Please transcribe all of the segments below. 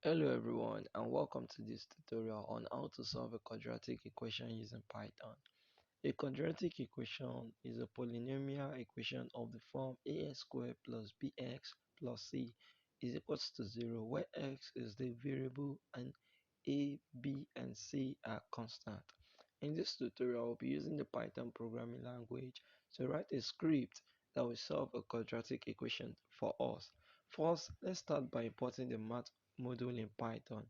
Hello everyone and welcome to this tutorial on how to solve a quadratic equation using Python. A quadratic equation is a polynomial equation of the form ax squared plus bx plus c is equals to 0, where x is the variable and a, b and c are constant. In this tutorial, I'll be using the Python programming language to write a script that will solve a quadratic equation for us. First, let's start by importing the math module in Python.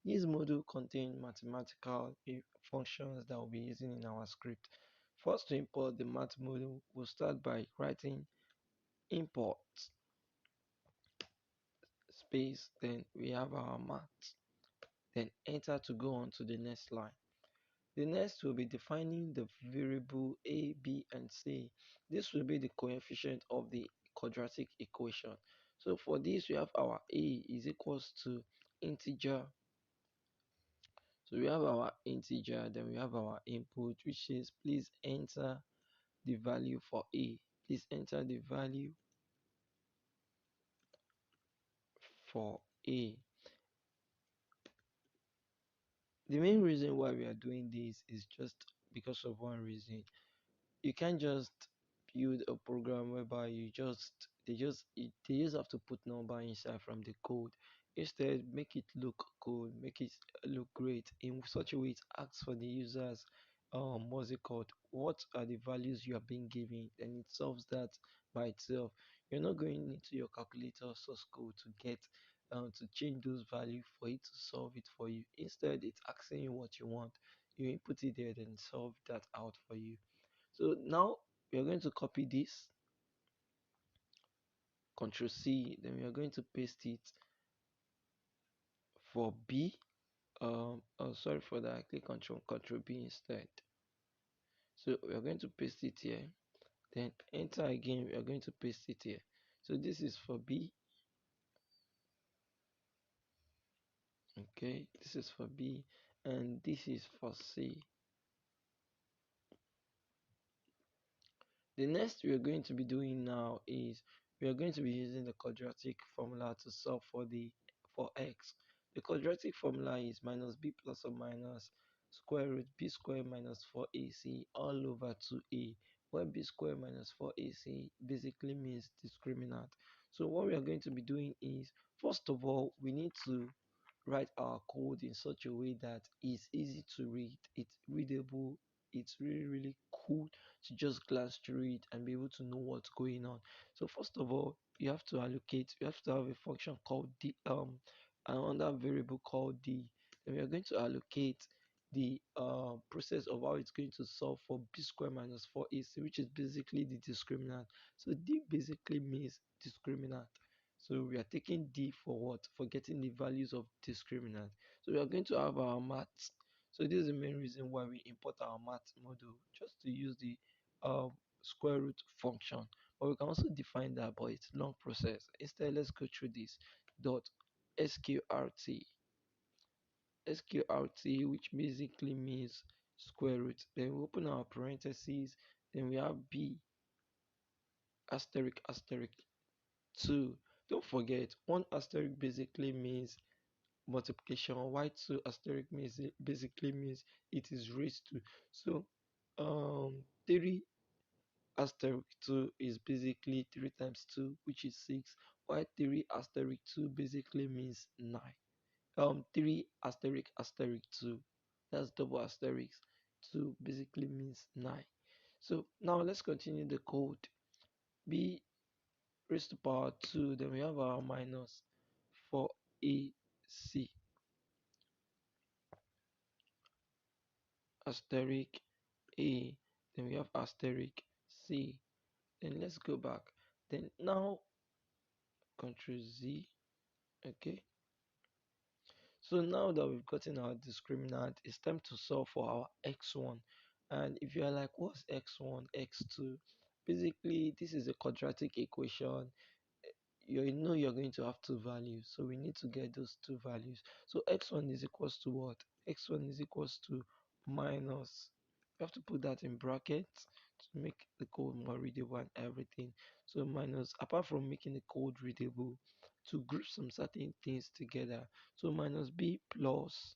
This module contains mathematical functions that we'll be using in our script. First, to import the math module, we'll start by writing import space, then we have our math, then enter to go on to the next line. The next will be defining the variable a, b, and c. This will be the coefficient of the quadratic equation. So for this, we have our a is equals to integer. So we have our integer, then we have our input, which is please enter the value for a. Please enter the value for a. The main reason why we are doing this is just because of one reason. You can't just build a program whereby they just have to put number inside from the code. Instead, make it look cool, make it look great in such a way it asks for the users what's it called, what are the values you are being given, and it solves that by itself. You're not going into your calculator source code to get to change those values for it to solve it for you. Instead, it's asking you what you want. You input it there, then solve that out for you. So now we are going to copy this, Control C, then we are going to paste it for B. Oh, sorry for that. I click Control B instead. So we are going to paste it here. Then enter again. We are going to paste it here. So this is for B. Okay, this is for B, and this is for C. The next we are going to be doing now is we are going to be using the quadratic formula to solve for x. The quadratic formula is minus b plus or minus square root b squared minus 4ac all over 2a, where b squared minus 4ac basically means discriminant. So what we are going to be doing is, first of all, we need to write our code in such a way that it's easy to read, it's readable, it's really cool to just glance through it and be able to know what's going on. So first of all, you have to have a function called another variable called d. Then we are going to allocate the process of how it's going to solve for b squared minus 4ac, which is basically the discriminant. So d basically means discriminant. So we are taking d for what? For getting the values of discriminant. So we are going to have our maths. So this is the main reason why we import our math module, just to use the square root function. But we can also define that, but it's long process. Instead, let's go through this dot sqrt sqrt, which basically means square root. Then we open our parentheses. Then we have b asterisk asterisk 2. Don't forget, one asterisk basically means multiplication, while 2 asterisk means it basically means it is raised to. So 3 asterisk 2 is basically 3 times 2, which is 6, while 3 asterisk 2 basically means 9. 3 asterisk asterisk 2, that's double asterisk 2, basically means 9. So now let's continue the code. B raised to power 2, then we have our minus 4ac asterisk a, then we have asterisk c. Then let's go back. Then now Control Z. Okay. So now that we've gotten our discriminant, it's time to solve for our x1. And if you are like, what's x1, x2? Basically, this is a quadratic equation. You know you're going to have two values, so we need to get those two values. So x1 is equals to what? X1 is equals to minus, you have to put that in brackets to make the code more readable and everything. So minus, apart from making the code readable, to group some certain things together. So minus b plus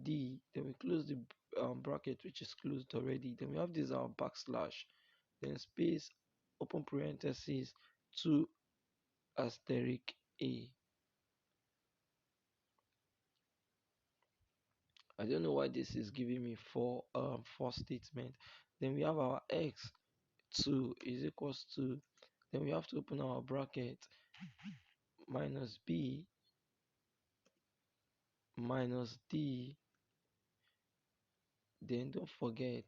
d, then we close the bracket which is closed already. Then we have this our backslash, then space, open parenthesis, 2 asterisk a. I don't know why this is giving me four statement. Then we have our x2 is equals to, then we have to open our bracket, minus b minus d, then don't forget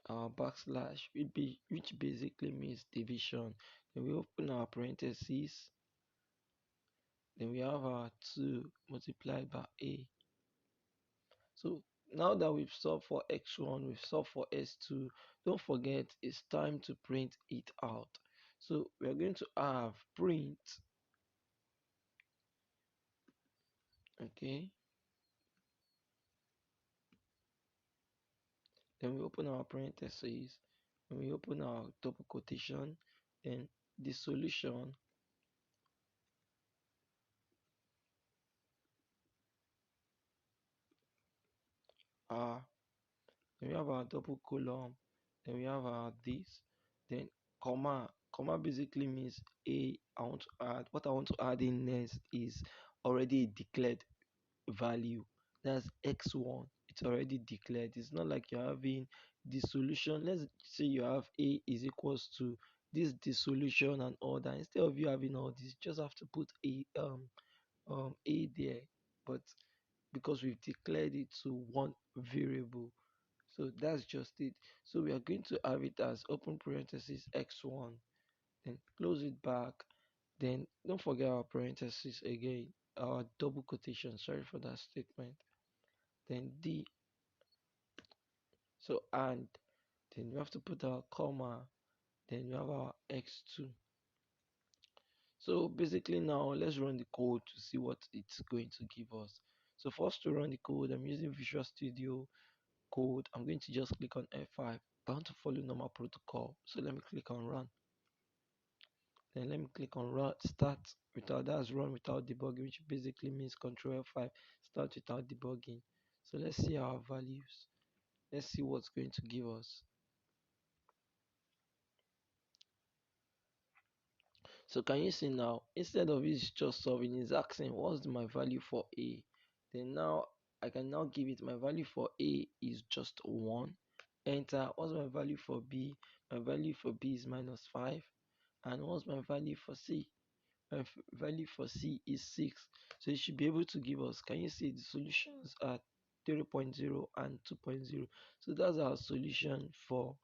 our backslash, which basically means division. Then we open our parentheses, then we have our 2 multiplied by a. So now that we've solved for x1, we've solved for s2, don't forget it's time to print it out. So we're going to have print, okay, then we open our parentheses, and we open our double quotation, then the solution are, then we have our double column, then we have our this, then comma basically means I want to add, what I want to add in next is already a declared value. That's x1, it's already declared. It's not like you're having the solution. Let's say you have a is equals to this, the solution and all that. Instead of you having all this, you just have to put a there. But because we've declared it to one variable, so that's just it. So we are going to have it as open parenthesis x1, then close it back, then don't forget our parenthesis again, our double quotation, sorry for that statement, then d, so and then you have to put our comma, then you have our x2. So basically now let's run the code to see what it's going to give us. So first to run the code, I'm using Visual Studio Code. I'm going to just click on F5. I want to follow normal protocol, so let me click on run. Then let me click on run, start without, that's run without debugging, which basically means Control F5, start without debugging. So let's see our values. Let's see what's going to give us. So can you see now, instead of it just solving, it's asking what's my value for a. Then now I can now give it, my value for a is just 1. Enter. What's my value for b? My value for b is -5. And what's my value for c? My value for c is 6. So it should be able to give us, can you see the solutions are 3.0 and 2.0. So that's our solution for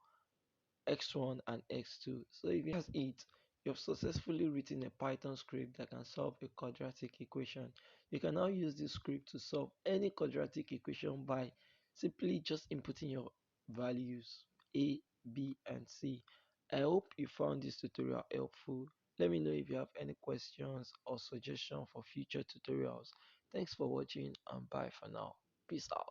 x1 and x2. So if that's it, you have successfully written a Python script that can solve a quadratic equation. You can now use this script to solve any quadratic equation by simply just inputting your values a, b, and c. I hope you found this tutorial helpful. Let me know if you have any questions or suggestions for future tutorials. Thanks for watching and bye for now. Peace out.